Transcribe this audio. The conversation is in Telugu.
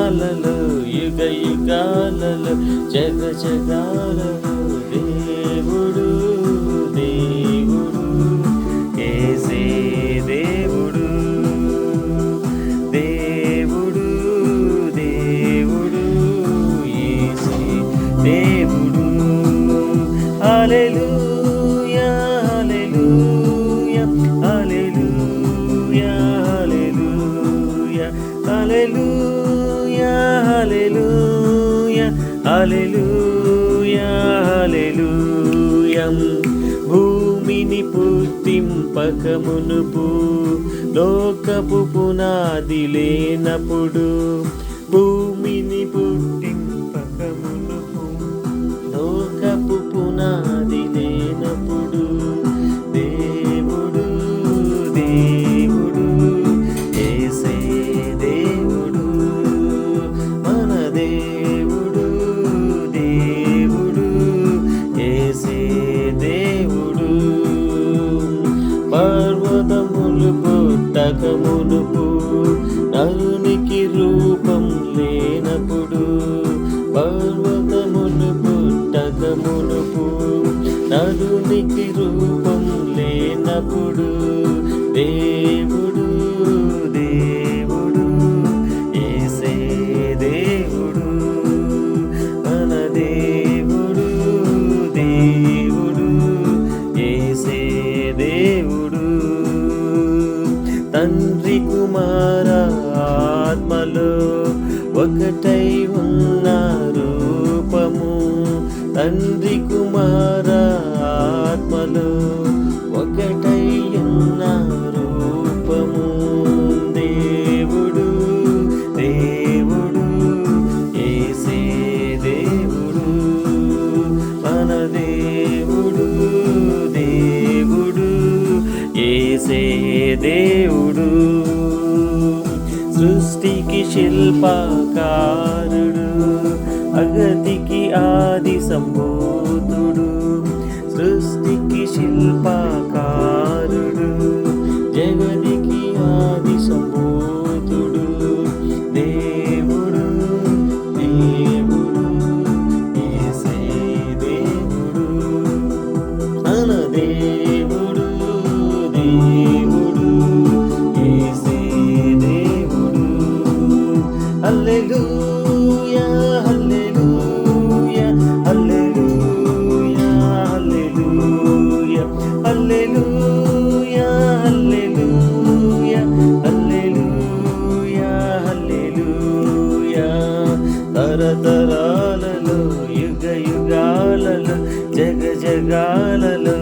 యుగాలలో యుగ యుగాలలో జగ జగాలలో దేవుడు దేవుడు యేసే దేవుడు దేవుడు దేవుడు యేసే దేవుడు. హల్లెలూయా హల్లెలూయా హల్లెలూయా హల్లెలూయా హల్లెలూయా హల్లెలూయా హల్లెలూయా. భూమిని పుట్టింపక మునుపు లోకపు పునాది లేనప్పుడు భూమిని పుట్టింపక మునుపు లోకపు పునాది లేనప్పుడు దేవుడు దేవుడు యేసే దేవుడు మన దేవుడు దేవుడు యేసే దేవుడు. పర్వతములు పుట్టక మునుపు నరునికి రూపం లేనప్పుడు పర్వతములు పుట్టక మునుపు నరునికి రూపం లేనప్పుడు దేవుడు దేవుడు యేసే దేవుడు మన దేవుడు దేవుడు యేసే దేవుడు. తండ్రి కుమార ఆత్మలో ఒకటై ఉన్న రూపము తండ్రి కుమార ఆత్మలో ఒకటై ఉన్న రూపము దేవుడు దేవుడు యేసే దేవుడు మన దేవుడు దేవుడు యేసే దేవుడు. సృష్టికి శిల్పకారుడు అగతికి ఆది సంభూతుడు సృష్టికి శిల్పకారుడు జగతికి ఆది సంభూతుడు దేవుడు దేవుడు యేసే దేవుడు మన దేవుడు దేవుడు యేసే దేవుడు. హల్లెలూయా హల్లెలూయా హల్లెలూయా హల్లెలూయా హల్లెలూయా హల్లెలూయా హల్లెలూయా. తరతరాలలో యుగ యుగాలలో జగ జగాలలో